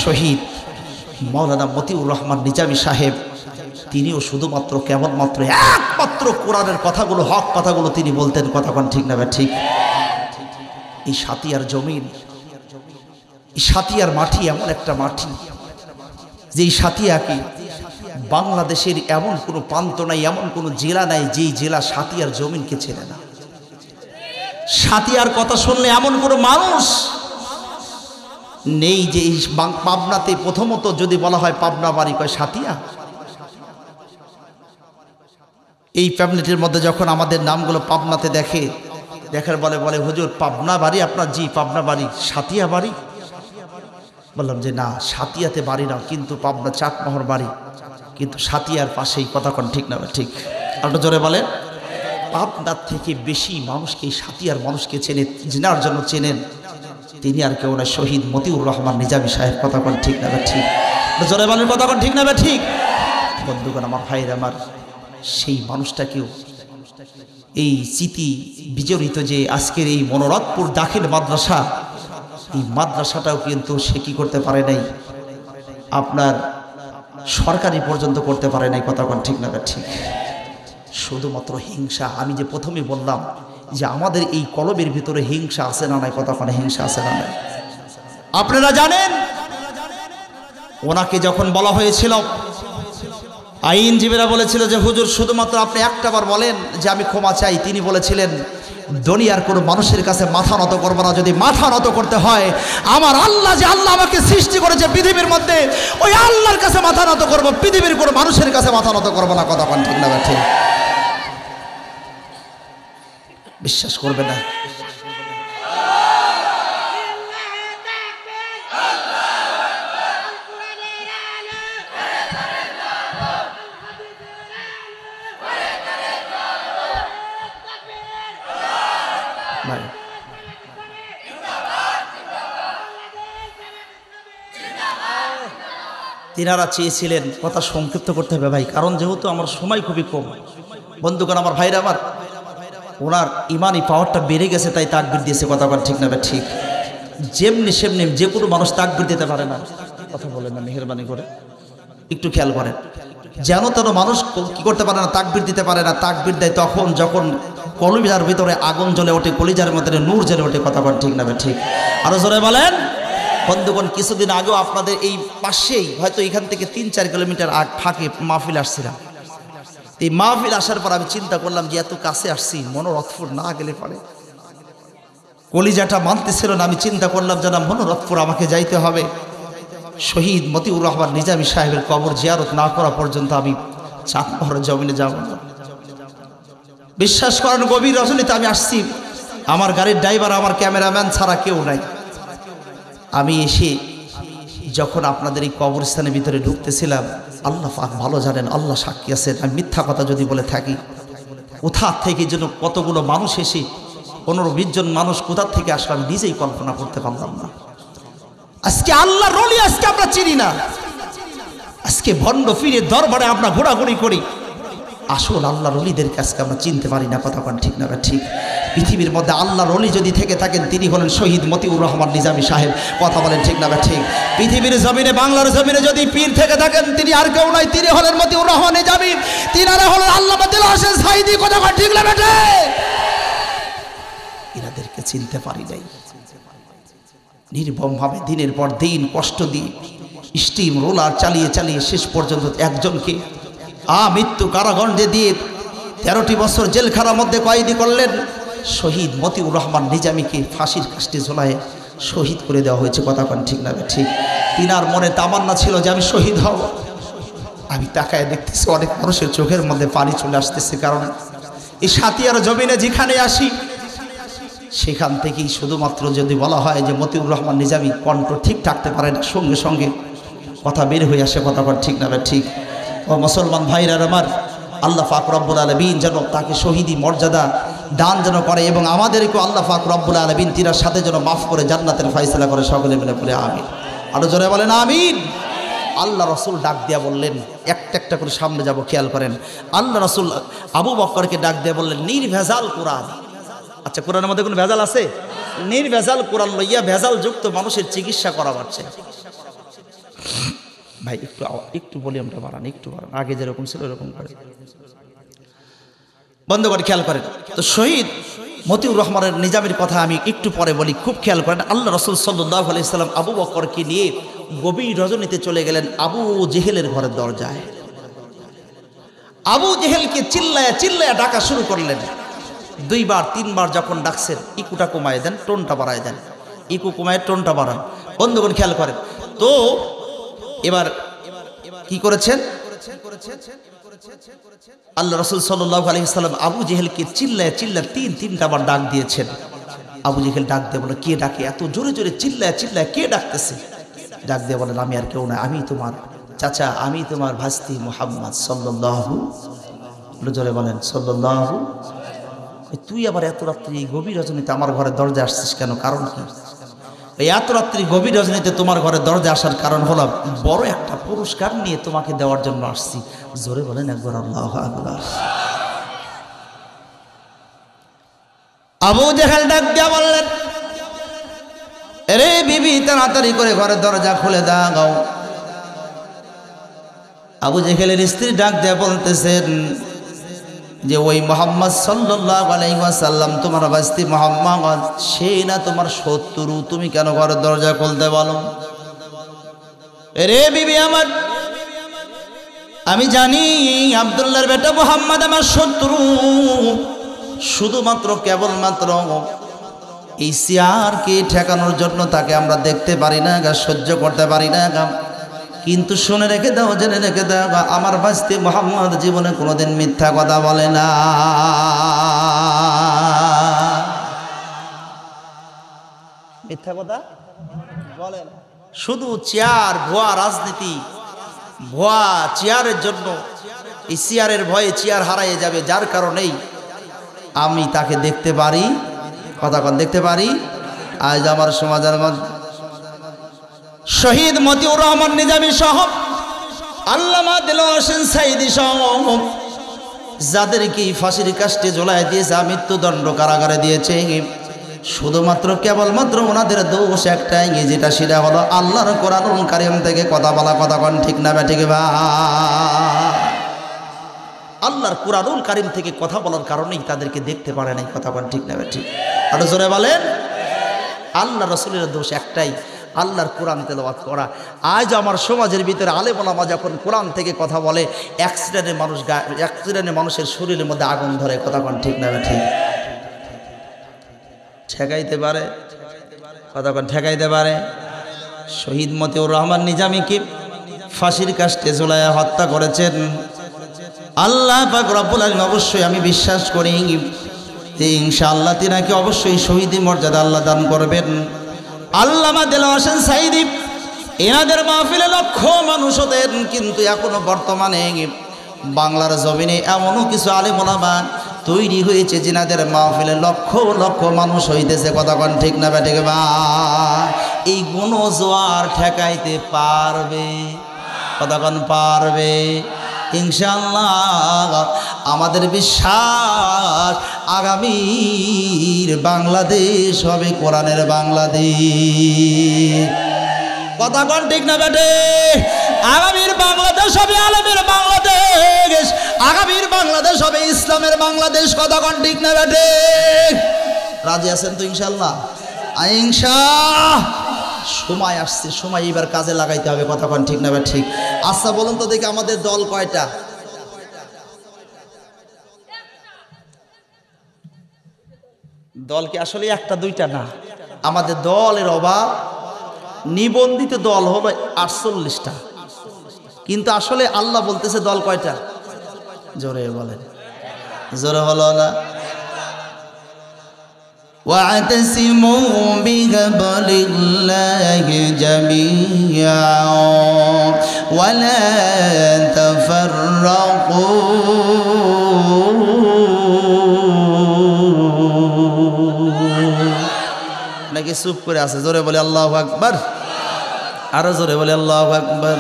শহীদ মাওলানা মতিউর রহমান নিজামী সাহেব, তিনিও শুধুমাত্র কেবলমাত্র একমাত্র কোরআনের কথাগুলো, হক কথাগুলো তিনি বলতেন। কথা বলেন ঠিক না ঠিক? এই সাতিয়ার জমিন, এই সাতিয়ার মাটি এমন একটা মাটি যে এই সাতিয়াকে বাংলাদেশের এমন কোনো প্রান্ত নাই, এমন কোনো জেলা নাই যেই জেলা সাতিয়ার জমিনকে চেনে না। সাতিয়ার কথা শুনলে এমন কোনো মানুষ নেই যে এই পাবনাতে প্রথমত যদি বলা হয় পাবনা বাড়ি, কয় সাতিয়া। এই প্যামলেটের মধ্যে যখন আমাদের নামগুলো পাবনাতে দেখার বলে হুজুর পাবনা বাড়ি আপনার? জি পাবনা বাড়ি। সাতিয়া বাড়ি? বললাম যে না, সাতিয়াতে বাড়ি না, কিন্তু পাবনা চাকমোহর বাড়ি, কিন্তু সাতিয়ার পাশেই। কথা কোন ঠিক না ঠিক? আরো জোরে বলেন। পাবনার থেকে বেশি মানুষকে সাতিয়ার মানুষকে চেনার জন্য চেনেন তিনি আর কেউ না, শহীদ মতিউর রহমান নিজামী সাহেব। কথা কোন ঠিক না ঠিক? জোরে বলেন, কথা কোন ঠিক না ঠিক? বন্ধুগণ আমার, ভাইরা আমার, সেই মানুষটাকেও এই স্মৃতি বিজড়িত যে আজকের এই মনোরথপুর দাখিল মাদ্রাসা, এই মাদ্রাসাটাও কিন্তু সে কি করতে পারে নাই, আপনার সরকারি পর্যন্ত করতে পারে নাই। কথা কোন ঠিক না ঠিক? শুধুমাত্র হিংসা। আমি যে প্রথমে বললাম যে আমাদের এই কলবের ভিতরে হিংসা আছে না নাই? কথা কোন হিংসা আছে না নাই? আপনারা জানেন ওনাকে যখন বলা হয়েছিল, আইনজীবীরা বলেছিল যে হুজুর শুধুমাত্র আপনি একটাবার বলেন যে আমি ক্ষমা চাই। তিনি বলেছিলেন, দুনিয়ার কোনো মানুষের কাছে মাথা নত করবো না। যদি মাথা নত করতে হয়, আমার আল্লাহ যে আল্লাহ আমাকে সৃষ্টি করেছে পৃথিবীর মধ্যে, ওই আল্লাহর কাছে মাথা নত করবো, পৃথিবীর কোনো মানুষের কাছে মাথা নত করবো না। কথা কোন ঠিক না ঠিক? বিশ্বাস করবে না। তিনারা চেয়েছিলেন, কথা সংক্ষিপ্ত করতে হবে ভাই, কারণ যেহেতু আমার সময় খুবই কম। বন্ধুগণ আমার, ভাইরা আমার, ওনার ইমানি পাওয়ারটা বেড়ে গেছে তাই তাকবীর দিয়েছে। কথা বলেন ঠিক না ঠিক? যেমনি সেমনি যে কোনো মানুষ তাকবীর দিতে পারে না। কথা বলেন না, মেহেরবানি করে একটু খেয়াল করেন। যেন তেন মানুষ কি করতে পারে না, তাকবীর দিতে পারে না। তাকবীর দেয় তখন যখন কলিজার ভিতরে আগুন জ্বলে ওঠে, কলিজার মধ্যে নূর জ্বলে ওঠে। কথা বলেন ঠিক না ঠিক? আরো জোরে বলেন। বন্ধুগণ, কিছুদিন আগেও আপনাদের এই পাশেই, হয়তো এখান থেকে 3-4 কিলোমিটার ফাঁকে মাহফিল আসছিলাম। এই মাহফিল আসার পর আমি চিন্তা করলাম যে এত কাছে আসছি, মনোরথপুর না গেলে পারে। কলিজাটা মানতেছিল না। আমি চিন্তা করলাম যে না, মনোরথপুর আমাকে যাইতে হবে। শহীদ মতিউর রহমান নিজামী সাহেবের কবর জিয়ারত না করা পর্যন্ত আমি চাকমোহরের জমিনে যাব না। বিশ্বাস করেন, গভীর রজনীতে আমি আসছি। আমার গাড়ির ড্রাইভার, আমার ক্যামেরাম্যান ছাড়া কেউ নাই। আমি এসে যখন আপনাদের এই কবরস্থানের ভিতরে ঢুকতেছিলাম, আল্লাহ পাক ভালো জানেন, আল্লাহ সাক্ষী আছেন, আমি মিথ্যা কথা যদি বলে থাকি। কোথা থেকে যেন কতগুলো মানুষ এসে, 15-20 জন মানুষ কোথা থেকে আসলাম নিজেই কল্পনা করতে পারলাম না। আজকে আল্লাহর ওলি আজকে আমরা চিনি না। আজকে ভণ্ড ফিরে দরবারে আমরা ঘোরাঘুরি করি, আসল আল্লাহর ওলিদেরকে আজকে আমরা চিনতে পারি না। কথা কোন ঠিক না ঠিক? পৃথিবীর মধ্যে আল্লাহর ওলি যদি থেকে থাকেন, তিনি হলেন শহীদ মতিউর রহমান নিজামী সাহেব। কথা বলেন ঠিক না ঠিক? পৃথিবীর জমিনে, বাংলার জমিনে যদি পীর থেকে থাকেন, তিনি আর কেউ নাই, তিনি হলেন মতিউর রহমান নিজামী। তিনারা হলেন আল্লামা দিলওয়ার হোসেন সাঈদী। কথা কোন ঠিক না ঠিক? এনাদেরকে চিনতে পারি নাই। নির্মমভাবে দিনের পর দিন কষ্ট দিয়ে স্টিম রোলার চালিয়ে চালিয়ে শেষ পর্যন্ত একজনকে মৃত্যু কারাদণ্ডে দিয়ে 13টি বছর জেলখানার মধ্যে কয়েদি করলেন। শহীদ মতিউর রহমান নিজামীকে ফাঁসির কাস্টে ঝোলায় শহীদ করে দেওয়া হয়েছে। কথা কোন ঠিক না ঠিক? তিনার মনে তামান্না ছিল যে আমি শহীদ হব। আমি তাকায় দেখতেছি অনেক মানুষের চোখের মধ্যে পানি চলে আসতেছে, কারণ এই সাতিয়ার জমিনে যেখানে আসি সেখান থেকেই শুধুমাত্র যদি বলা হয় যে মতিউর রহমান নিজামী কণ্ঠ ঠিক থাকতে পারে না, সঙ্গে সঙ্গে কথা বের হয়ে আসে। কথা কোন ঠিক না ঠিক? ও মুসলমান ভাইরা আমার, আল্লাহ পাক রব্বুল আলামিন যেন তাকে শহীদি মর্যাদা দান যেন করে এবং আমাদেরকেও আল্লাহ পাক রব্বুল আলামিন তিনার সাথে যেন মাফ করে জান্নাতের ফয়সালা করে। সকলে মিলে বলে আমিন। আরো জোরে বলেন আমিন। আল্লাহ রসুল ডাক দিয়া বললেন, একটা একটা করে সামনে যাব, খেয়াল করেন। আল্লাহ রসুল আবু বকরকে ডাক দিয়া বললেন, নির্ভেজাল কোরআন। আচ্ছা, কোরআনের মধ্যে কোনো ভেজাল আছে? নির্ভেজাল কোরআন লইয়া ভেজাল যুক্ত মানুষের চিকিৎসা করা হচ্ছে। ভাই একটু ভলিউমটা বাড়ান, একটু বাড়ান, আগে যেরকম ছিল এরকম করে বন্ধ করে খেয়াল করেন। তো শহীদ মতিউর রহমানের নিজামীর কথা আমি একটু পরে বলি, খুব খেয়াল করেন। আল্লাহ রসুল সাল্লাল্লাহু আলাইহি সাল্লাম আবু বকরকে নিয়ে গভীর রজনীতে চলে গেলেন আবু জেহেলের ঘরের দরজায়। আবু জেহেলকে চিল্লায়া চিল্লায়া ডাকা শুরু করলেন। 2 বার 3 বার যখন ডাকছেন, ইকুটা কমায় দেন, টোনটা বাড়ায় দেন, ইকু কমায় টোনটা বাড়ান। বন্ধুগণ খেয়াল করেন। তো এবার কি করেছেন আল্লাহ রসুল সাল্লাল্লাহু আলাইহি সাল্লাম আবু জেহেলকে চিল্লায় চিল্লায় 3টা বার ডাক দিয়েছেন। আবু জেহেল ডাক দিয়ে বলে, কে ডাকে? এত জোরে জোরে চিল্লায় চিল্লায় কে ডাকতেছে? ডাক দিয়ে বলেন, আমি আর কেউ না, আমি তোমার চাচা, আমি তোমার ভাস্তি মুহাম্মদ সাল্লাল্লাহু, জোরে বলেন সাল্লাল্লাহু। তুই আবার এত রাত্রি গভীর রজনীতে আমার ঘরের দরজা আসছিস কেন? কারণ কি? এই এত রাত্রি গভীর রজনীতে তোমার ঘরের দরজা আসার কারণ হলো বড় একটা পুরস্কার নিয়ে তোমাকে দেওয়ার জন্য আসছি। জোরে বলেন একবার আল্লাহু আকবার। আবু জেহেল ডাক দিয়া বললেন, রে বিবি, তাড়াতাড়ি করে ঘরের দরজা খুলে দাও। আবু জেহেলের স্ত্রী ডাক দিয়া বলতেছেন যে ওই মুহাম্মদ সাল্লাল্লাহু আলাইহি ওয়াসাল্লাম তোমার ভাস্তি মুহাম্মদ, সেই না তোমার শত্রু, তুমি কেন ঘরের দরজা খুলতে বলো? রে বিবি আমার, আমি জানি আব্দুল্লাহর বেটা মুহাম্মদ আমার শত্রু, শুধুমাত্র কেবলমাত্র এই সিয়ারকে ঠেকানোর জন্য তাকে আমরা দেখতে পারি না, সহ্য করতে পারি না। কিন্তু শুনে রেখে দাও, জেনে রেখে দাও, আমার ভাস্তি মুহাম্মদ জীবনে কোনোদিন মিথ্যা কথা বলে না। মিথ্যা কথা বলে না। শুধু চেয়ার, ভুয়া রাজনীতি, ভুয়া চেয়ারের জন্য, এই চেয়ারের ভয়ে চেয়ার হারিয়ে যাবে, যার কারণেই আমি তাকে দেখতে পারি, কথা দেখতে পারি। আজ আমার সমাজের মধ্যে শহীদ মতিউর রহমান নিজামী সহ আল্লামা দেলোয়ার হোসেন সাঈদী সহ যাদেরকে ফাঁসির কাস্টে ঝোলায় দিয়েছে, মৃত্যুদণ্ড কারাগারে দিয়েছে, শুধুমাত্র কেবলমাত্র ওনাদের দোষ একটাই, যেটা সেটা হলো আল্লাহর কোরআনুল কারীম থেকে কথা বলা। কথা কোন ঠিক না ঠিক? বা আল্লাহর কোরআনুল কারীম থেকে কথা বলার কারণেই তাদেরকে দেখতে পারে নাই। কথা কোন ঠিক না ঠিক? আরো জোরে বলেন। আল্লাহ রাসূলের দোষ একটাই, আল্লাহর কোরআন তেলাওয়াত করা। আজ আমার সমাজের ভিতরে আলেম ওলামা যখন কোরআন থেকে কথা বলে, অ্যাক্সিডেন্টে মানুষের শরীরের মধ্যে আগুন ধরে। কথা কোন ঠিক না ঠিক? ঠেকাইতে পারে, কথা কোন ঠেকাইতে পারে। শহীদ মতিউর রহমান নিজামীকে ফাঁসির কাস্টে ঝুলাইয়া হত্যা করেছেন আল্লাহ পাক রব্বুল আলামিন। অবশ্যই আমি বিশ্বাস করি ইনশাআল্লাহ তিনাকে অবশ্যই শহীদি মর্যাদা আল্লাহ দান করবেন। আল্লামা দেলোয়ার হোসেন সাঈদী এনাদের মাহফিলে লক্ষ মানুষ হতেন, কিন্তু এখনো বর্তমানে বাংলার জমিনে এমনও কিছু আলেম ওলামা তৈরি হয়েছে যিনাদের মাহফিলে লক্ষ লক্ষ মানুষ হইতেছে। কথা কোন ঠিক না ঠিক? বা এই গুণ জোয়ার ঠেকাইতে পারবে? কথা কোন পারবে? ইনশাআল্লাহ আমাদের বিশ্বাস আগামীর বাংলাদেশ হবে কোরআনের বাংলাদেশ। কথা কোন ঠিক না বেটে? আগামীর বাংলাদেশ হবে আলেমের বাংলাদেশ, আগামীর বাংলাদেশ হবে ইসলামের বাংলাদেশ। কথা কোন ঠিক না বেটে? রাজি আছেন তো ইনশাআল্লাহ? সময় আসছে, সময় এবার কাজে লাগাইতে হবে, কথা কোন ঠিক না বা ঠিক? আচ্ছা বলুন তো দেখি আমাদের দল কয়টা? দল কি আসলে একটা দুইটা না, আমাদের দলের অভাব। নিবন্ধিত দল হলো 48টা, কিন্তু আসলে আল্লাহ বলতেছে দল কয়টা? জোরে বলেন, জোরে হলো না? واعتصموا بحبل الله جميعا ولا تفرقوا নাকি চুপ করে আছে? জোরে বলে আল্লাহু আকবার, আরো জোরে বলে আল্লাহু আকবার।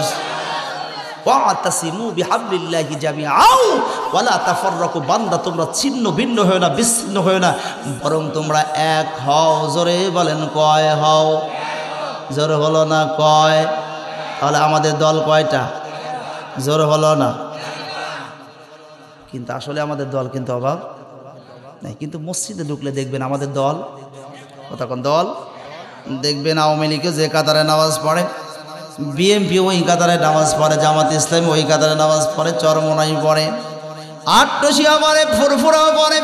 ওয়াতাসিমু বিহাবলিল্লাহি জামিআও ওয়ালা তাফাররাকু, বান্দা তোমরা ছিন্ন ভিন্ন হও না, বিচ্ছিন্ন হও না, বরং তোমরা এক হও। জোরে বলেন কয় হও? জোরে হলো না কয়? তাহলে আমাদের দল কয়টা? জোরে হলো না? কিন্তু আসলে আমাদের দল কিন্তু অভাব নাই। কিন্তু মসজিদে ঢুকলে দেখবেন আমাদের দল, কথা কোন দল? দেখবেন আওয়ামী লীগে যে কাতারে নামাজ পড়ে, বিএনপি ওই কাতারে নামাজ পড়ে, জামাত ইসলামী ওই কাতারে নামাজ পড়ে, চরমনাই পড়ে, আটটসিয়া পড়ে, ফুরফুরাও পড়ে,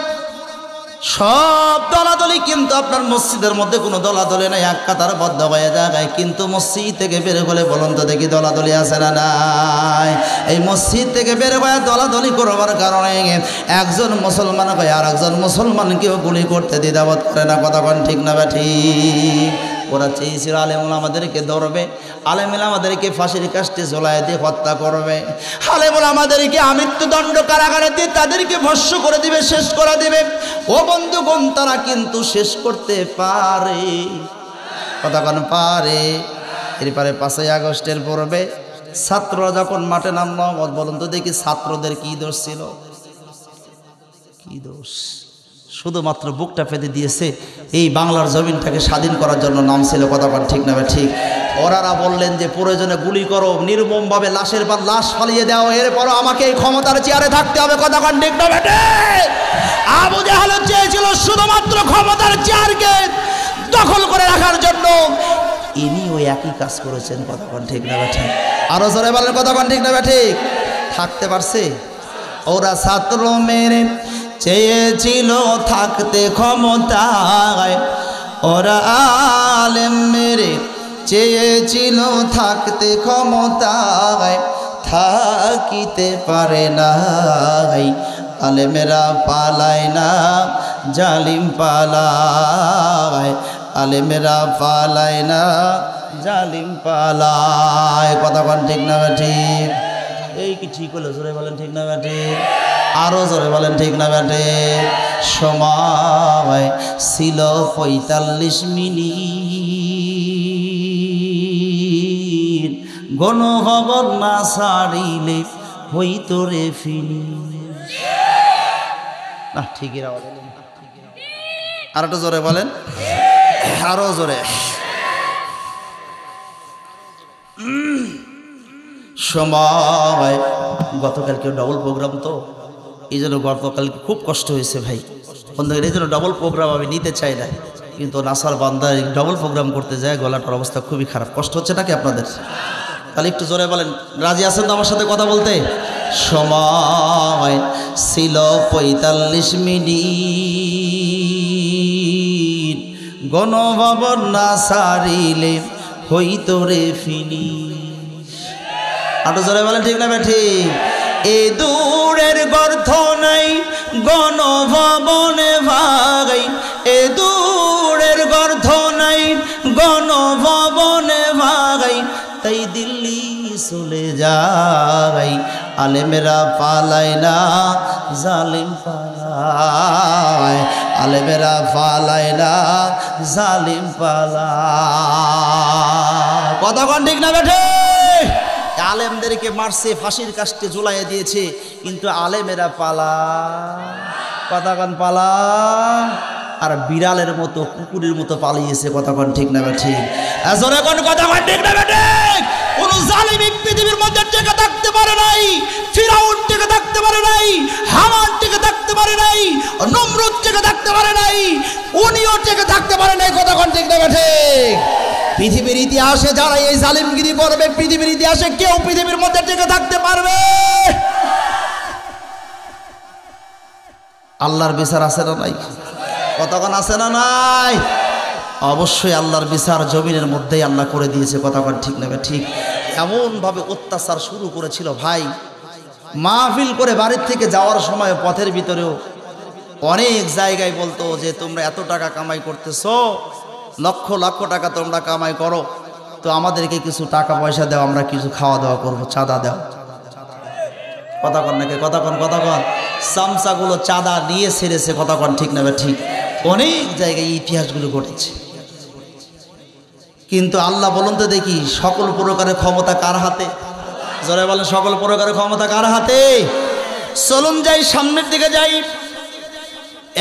সব দলাদলি। কিন্তু আপনার মসজিদের মধ্যে কোনো দলাদলি নাই, এক কাতার বদ্ধ হয়ে যায়। কিন্তু মসজিদ থেকে বের হলে বলুন তো দেখি দলাদলি আছে না নাই? এই মসজিদ থেকে বের হয়ে দলাদলি করবার কারণে একজন মুসলমান হয় আর একজন মুসলমানকেও গুলি করতে দ্বিধাবোধ করে না, কথা কোন ঠিক না ঠিক? ওরা চেয়েছিল আলেমুল আমাদেরকে ধরবে, আলেমুল আমাদেরকে ফাঁসির কাস্টে ঝোলায় দিয়ে হত্যা করবে, আলেমুল আমাদেরকে মৃত্যুদণ্ড কারাগারে দিয়ে তাদেরকে ভস্ম করে দিবে, শেষ করে দিবে। ও বন্ধুগণ, তারা কিন্তু শেষ করতে পারে, কথা কোন পারে? এরপরে 5ই আগস্টের পূর্বে ছাত্ররা যখন মাঠে নামলো, বলুন তো দেখি ছাত্রদের কি দোষ ছিল? কি দোষ? শুধুমাত্র বুকটা পেতে দিয়েছে, এই বাংলার জমিনটাকে স্বাধীন করার জন্য নাম ছিল, কথা বল ঠিক না ঠিক? ওনারা বললেন যে প্রয়োজনে গুলি করো, নির্মমভাবে লাশের পর লাশ ফালিয়ে দাও, এরপরও আমাকে এই ক্ষমতার চেয়ারে থাকতে হবে, কথা বল ঠিক না ঠিক? আবু জাহেল চেয়েছিল শুধুমাত্র ক্ষমতার চেয়ারকে দখল করে রাখার জন্য, ইনি ওই একই কাজ করেছেন, কথা বল ঠিক না ঠিক? আরো জোরে বলেন, কথা বল ঠিক না ঠিক? থাকতে পারছে? ওরা ছাত্র মেরে চেয়েছিল থাকতে ক্ষমতায়, ওরা আলেম মেরে চেয়েছিল থাকতে ক্ষমতায়, থাকিতে পারে নাই। আলেমেরা পালায় না, জালিম পালায়, আলেমেরা পালায় না, জালিম পালায়, কথা কোন ঠিক না ঠিক? এই কি ঠিক হলো? জোরে বলেন ঠিক না ঠিক? আরো জোরে বলেন ঠিক না ঠিক? সময় ছিল 45 মিনিট, গণভবন না ছাড়িলে হইতো রে ফিনিশ। না ঠিকই আওয়াজ বলেন, আর একটু জোরে বলেন, আরো জোরে। সময় গতকালকে ডবল প্রোগ্রাম, তো এই জন্য গতকালকে খুব কষ্ট হয়েছে ভাই, এই জন্য ডবল প্রোগ্রাম আমি নিতে চাই না, কিন্তু নাসার বান্দা ডবল প্রোগ্রাম করতে যায়, গলাটার অবস্থা খুবই খারাপ। কষ্ট হচ্ছে নাকি আপনাদের? তাহলে একটু জোরে বলেন, রাজি আছেন তো আমার সাথে কথা বলতে? সময় ছিল 45 মিনিট, গণভবন না ছাড়িলে হইতো রে ফিনিশ। আরো জোরে বলেন ঠিক না ঠিক? এ দূরের গর্থ নাই গণভবনে ভাগাই, এ দূরের গর্থ নাই গণভবনে ভাগাই, তাই দিল্লি চলে যাই। আলেমেরা পালায় না, জালিম পালায়, আলেমেরা পালায় না, জালিম পালায়, কথা কোন ঠিক না বেঠে? আলেমদেরকে মারছে, ফাঁসির কাস্টে ঝুলাইয়া দিয়েছে, কিন্তু আলেমেরা পালা, কথা কোন পালা, আর বিড়ালের মতো কুকুরের মতো পালিয়েছে, কথা কোন ঠিক না ঠিক? আসলে কোন কথা কোন ঠিক না ঠিক? কোন জালিম পৃথিবীর মধ্যে টিকে থাকতে পারে নাই, ফিরাউন টিকে থাকতে পারে নাই, হামান টিকে থাকতে পারে নাই, নমরুদ টিকে থাকতে পারে নাই, উনিও টিকে থাকতে পারে নাই, কথা কোন ঠিক না ঠিক? পৃথিবীর ইতিহাসে যারা এই জালিমগিরি করবে, পৃথিবীর ইতিহাসে কেউ পৃথিবীর মধ্যে টিকে থাকতে পারবে? আল্লাহর বিচার আছে না নাই? কতক্ষণ আছে না নাই? অবশ্যই আল্লাহর বিচার জমিনের মধ্যেই আল্লাহ করে দিয়েছে। কতক্ষণ ঠিক নেবে ঠিক। এমনভাবে অত্যাচার শুরু করেছিল ভাই, মাহফিল করে বাড়ির থেকে যাওয়ার সময় পথের ভিতরেও অনেক জায়গায় বলতো যে তোমরা এত টাকা কামাই করতেছো, লক্ষ লক্ষ টাকা তোমরা কামাই করো, তো আমাদেরকে কিছু টাকা পয়সা দাও, আমরা কিছু খাওয়া দাওয়া করবো, চাঁদা দাও। কতক্ষণ নাকি? কতক্ষণ চামচাগুলো চাঁদা নিয়ে ছেড়েছে। কতক্ষণ ঠিক নেবে ঠিক। অনেক জায়গায় ইতিহাসগুলো ঘটেছে। কিন্তু আল্লাহ বলুন তো দেখি, সকল প্রকারের ক্ষমতা কার হাতে? জোরে বলেন, সকল প্রকারের ক্ষমতা কার হাতে? চলুন যাই, সামনের দিকে যাই,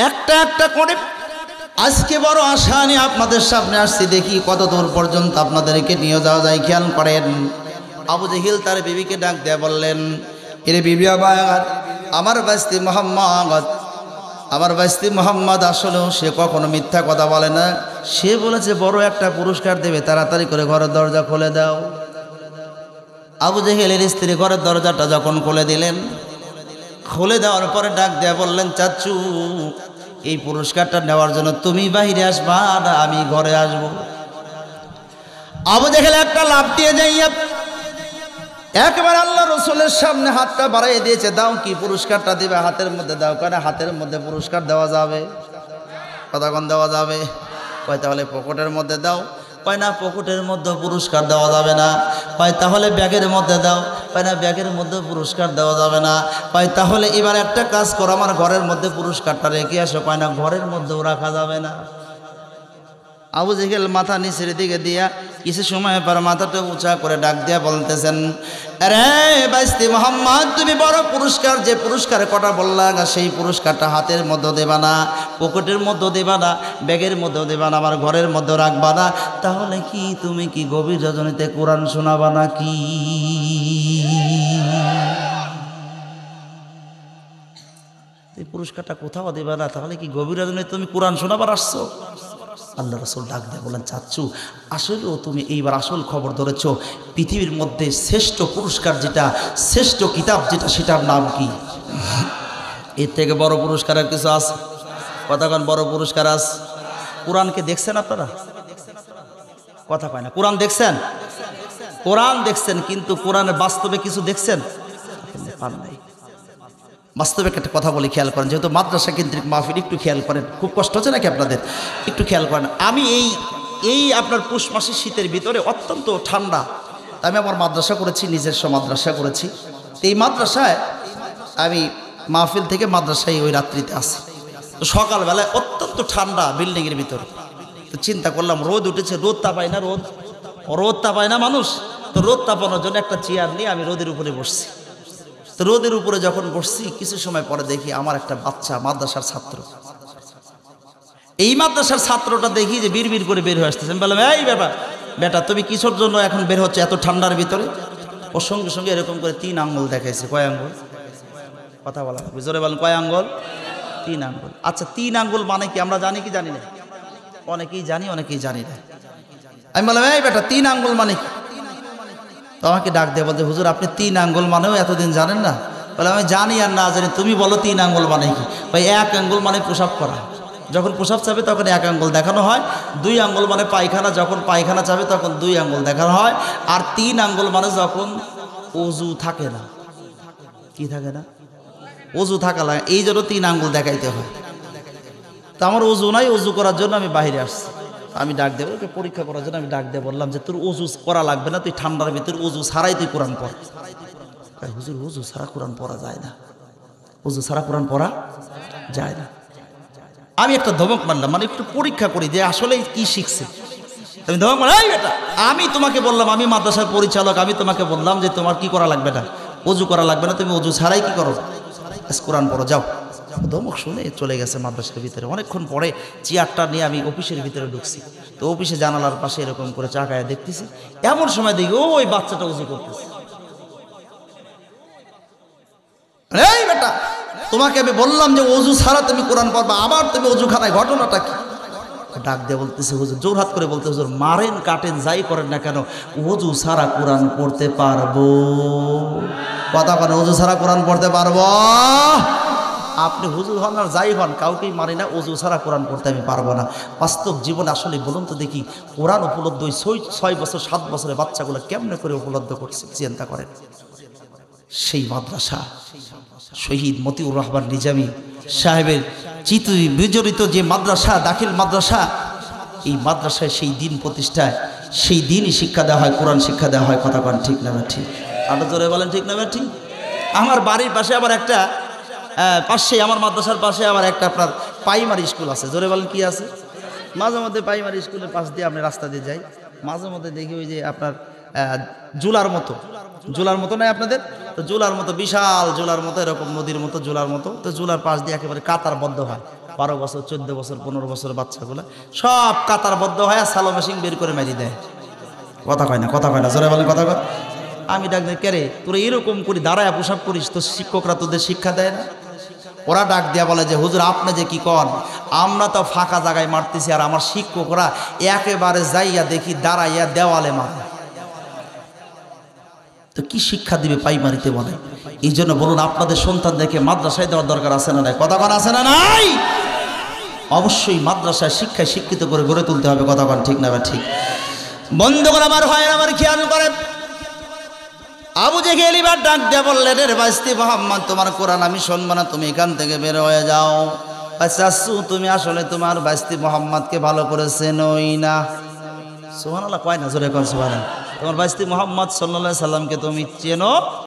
একটা একটা করে। আজকে বড় আশা নিয়ে আপনাদের সামনে আসছি, দেখি কত দূর পর্যন্ত আপনাদেরকে নিয়ে যাওয়া যায়। খেয়াল করেন, আবু জেহেল তার বিবিকে ডাক দেয়া বললেন, এরে বিবি, আমার বাইস্তি মোহাম্মদ, আমার বাইস্তি মোহাম্মদ আসলেও সে কখনো মিথ্যা কথা বলে না। সে বলেছে বড় একটা পুরস্কার দেবে, তাড়াতাড়ি করে ঘরের দরজা খুলে দাও। আবু জেহেলের স্ত্রী ঘরের দরজাটা যখন খুলে দিলেন, খুলে দেওয়ার পরে ডাক দেয়া বললেন, চাচু, এই পুরস্কারটা নেওয়ার জন্য তুমি বাহিরে আসবা না আমি ঘরে আসব? আবু জেহেল একটা লাফ দিয়ে যাইয়া একবার আল্লাহ রসুলের সামনে হাতটা বাড়াই দিয়েছে। দাও, কি পুরস্কারটা দিবে? হাতের মধ্যে দাও। কেন হাতের মধ্যে পুরস্কার দেওয়া যাবে? কতক্ষণ দেওয়া যাবে? কয় তাহলে পকেটের মধ্যে দাও। কয় না, পকেটের মধ্যে পুরস্কার দেওয়া যাবে না। কয় তাহলে ব্যাগের মধ্যে দাও। কয় না, ব্যাগের মধ্যে পুরস্কার দেওয়া যাবে না। কয় তাহলে এবার একটা কাজ করো, আমার ঘরের মধ্যে পুরস্কারটা রেখে আসো। কয় না, ঘরের মধ্যেও রাখা যাবে না। আবু জেহেল মাথা নিচের দিকে দিয়া কিছু সময় পর মাথাটা উঁচা করে ডাক দিয়া বলতেছেন, আরে বাইস্তি মোহাম্মদ, তুমি বড় পুরস্কার, যে পুরস্কারের কথা বললা, সেই পুরস্কারটা হাতের মধ্যে দেবা না, পকেটের মধ্যে দেবা না, ব্যাগের মধ্যেও দেবা না, আমার ঘরের মধ্যে রাখবা না। তাহলে কি তুমি কি গভীর রজনীতে কোরআন শোনাবা না কি? এই পুরস্কারটা কোথাও দেবা না, তাহলে কি গভীর রজনীতে তুমি কোরআন শোনাবার আসছো? আল্লাহ রসুল ডাক দিয়ে বলেন, চাচ্ছু, আসলেও তুমি এইবার আসল খবর ধরেছ। পৃথিবীর মধ্যে শ্রেষ্ঠ পুরস্কার যেটা, শ্রেষ্ঠ কিতাব যেটা, সেটার নাম কি? এর থেকে বড় পুরস্কার আর কিছু আছে? কতক্ষণ বড় পুরস্কার আছে? কোরআনকে দেখছেন আপনারা? কথা কয় না। কোরআন দেখছেন? কোরআন দেখছেন, কিন্তু কোরআনের বাস্তবে কিছু দেখছেন? পান নাই। বাস্তবে একটা কথা বলি, খেয়াল করেন, যেহেতু মাদ্রাসা কেন্দ্রিক মাহফিল, একটু খেয়াল করেন। খুব কষ্ট হচ্ছে নাকি আপনাদের? একটু খেয়াল করেন। আমি এই আপনার পৌষ মাসের শীতের ভিতরে অত্যন্ত ঠান্ডা, আমি আমার মাদ্রাসা করেছি, নিজস্ব মাদ্রাসা করেছি। এই মাদ্রাসায় আমি মাহফিল থেকে মাদ্রাসায় ওই রাত্রিতে আসি। তো সকালবেলায় অত্যন্ত ঠান্ডা বিল্ডিংয়ের ভিতরে। তো চিন্তা করলাম, রোদ উঠেছে, রোদ তাপায় না, রোদ তাপায় না মানুষ, তো রোদ তাপানোর জন্য একটা চেয়ার নিয়ে আমি রোদের উপরে বসছি। তো রোদের উপরে যখন বসছি, কিছু সময় পরে দেখি আমার একটা বাচ্চা, মাদ্রাসার ছাত্র, এই মাদ্রাসার ছাত্রটা দেখি যে বিড়বিড় করে বের হয়ে আসতেছে। আমি বললাম, এই বেটা তুমি কিসের জন্য এখন বের হচ্ছে এত ঠান্ডার ভিতরে? ওর সঙ্গে সঙ্গে এরকম করে 3 আঙ্গুল দেখাইছে। কয় আঙ্গুল? কথা বলা জোরে বলেন, কয় আঙ্গুল? 3 আঙ্গুল। আচ্ছা, 3 আঙ্গুল মানে কি আমরা জানি কি জানি না? অনেকেই জানি, অনেকেই জানি না। আমি বললাম, এই বেটা 3 আঙ্গুল মানে কি? তো আমাকে ডাক দিয়ে বলতে, হুজুর আপনি 3 আঙ্গুল মানেও এতদিন জানেন না? বলে, আমি জানি আর না জানি, তুমি বলো 3 আঙ্গুল মানে কি? ভাই, 1 আঙ্গুল মানে প্রসাব করা, যখন প্রসাব চাবে তখন 1 আঙ্গুল দেখানো হয়। 2 আঙ্গুল মানে পায়খানা, যখন পায়খানা চাবে তখন 2 আঙ্গুল দেখানো হয়। আর 3 আঙ্গুল মানে যখন অজু থাকে না। কি থাকে না? অজু থাকা লাগে, এই জন্য 3 আঙ্গুল দেখাইতে হয়। তো আমার অজু নাই, অজু করার জন্য আমি বাইরে আসছি। আমি ডাক দেবো, ওকে পরীক্ষা করার জন্য আমি ডাক দিয়ে বললাম যে তোর অজু করা লাগবে না, তুই ঠান্ডার ভিতরে অজু ছাড়াই তুই কোরআন পড়। হুজুর, অজু ছাড়া কোরআন পড়া যায় না, অজু ছাড়া কোরআন পড়া যায় না। আমি একটা ধমক মারলাম, মানে একটু পরীক্ষা করি যে আসলে কি শিখছে। আমি ধমক মারলাম, এই বেটা আমি তোমাকে বললাম, আমি মাদ্রাসার পরিচালক, আমি তোমাকে বললাম যে তোমার কি করা লাগবে না, অজু করা লাগবে না, তুমি অজু ছাড়াই কি করো, কোরআন পড়ো, যাও। ধমক শুনে চলে গেছে মাদ্রাসার ভিতরে। অনেকক্ষণ পরে চেয়ারটা নিয়ে আমি অফিসের ভিতরে ঢুকছি। তো অফিসে জানালার পাশে এরকম করে চাকায় দেখতেছি, এমন সময় দেখি ওই বাচ্চাটা উজু করতেছে। এই বেটা, তোমাকে আমি বললাম যে অজু ছাড়া তুমি কোরআন পড়বা, আবার তুমি অজুখানায়, ঘটনাটা কি? ডাক দিয়ে বলতেছে হুজুর, জোরহাত করে বলতে, হুজুর মারেন কাটেন যাই করেন না কেন, ওযু ছাড়া কোরআন পড়তে পারবো? কথা বলেন, ওযু ছাড়া কোরআন পড়তে পারবো? আপনি হুজুর হন আর যাই হন, কাউকেই মারি না, ওযু ছাড়া কোরআন পড়তে আমি পারবো না। বাস্তব জীবনে আসলে বলুন তো দেখি, কোরআন উপলব্ধ ওই 6 বছর 7 বছরের বাচ্চাগুলো কেমনে করে উপলব্ধ করছে চিন্তা করেন। সেই মাদ্রাসা শহীদ মতিউর রহমান নিজামী সাহেবের চিত্র বিজড়িত যে মাদ্রাসা, দাখিল মাদ্রাসা, এই মাদ্রাসায় সেই দিন প্রতিষ্ঠায় সেই দিনই শিক্ষা দেওয়া হয়, কোরআন শিক্ষা দেওয়া হয়। কথা কন ঠিক না ঠিক? আরো জোরে বলেন ঠিক না ঠিক? আমার বাড়ির পাশে আবার একটা পাশে, আমার মাদ্রাসার পাশে আবার একটা আপনার প্রাইমারি স্কুল আছে। জোরে বলেন কি আছে? মাঝে মধ্যে প্রাইমারি স্কুলের পাশ দিয়ে আপনি রাস্তা দিয়ে যাই, মাঝে মধ্যে দেখি ওই যে আপনার জুলার মতো নাই আপনাদের তো, জুলার মতো বিশাল জুলার মতো, এরকম নদীর মতো জুলার মতো, তো জুলার পাশ দিয়ে একেবারে কাতারবদ্ধ হয় 12 বছর 14 বছর 15 বছর বাচ্চাগুলো সব কাতারবদ্ধ হয়, সালো মেশিন বের করে মারি দেয়। কথা কয় না জোরে বলেন কথা কয়। আমি ডাক দিই, কে রে তোরা এরকম করি দাঁড়ায় পোশাক করিস, তো শিক্ষকরা তোদের শিক্ষা দেয় না? ওরা ডাক দিয়া বলে যে হুজুর আপনি যে কি কন, আমরা তো ফাঁকা জায়গায় মারতেছি, আর আমার শিক্ষকরা একেবারে যাইয়া দেখি দাঁড়াইয়া দেওয়ালে মারে। তো কি শিক্ষা দিবে প্রাইমারিতে বলে? এই জন্য বলুন, আপনাদের সন্তানদেরকে মাদ্রাসায় দেওয়ার দরকার আছে না নাই? কথা বলা আছে না নাই? অবশ্যই মাদ্রাসায় শিক্ষায় শিক্ষিত করে গড়ে তুলতে হবে। কথা বলেন ঠিক না ঠিক? বন্ধুগণ আমার হয় আমার খেয়াল করেন, আবু জেহেল এবার ডাক দিয়ে বললেন, রে বাইস্তি মুহাম্মদ, তোমার কোরআন আমি শুনবো না, তুমি এখান থেকে বের হয়ে যাও। চাচু তুমি আসলে তোমার বাইস্তি মুহাম্মদকে ভালো করে চেনোই না। সুবহানাল্লাহ কয় না, জোরে কর সুবহানাল্লাহ। তোমার বাইস্তি মুহাম্মদ সাল্লাল্লাহু আলাইহি সাল্লামকে তুমি চেনো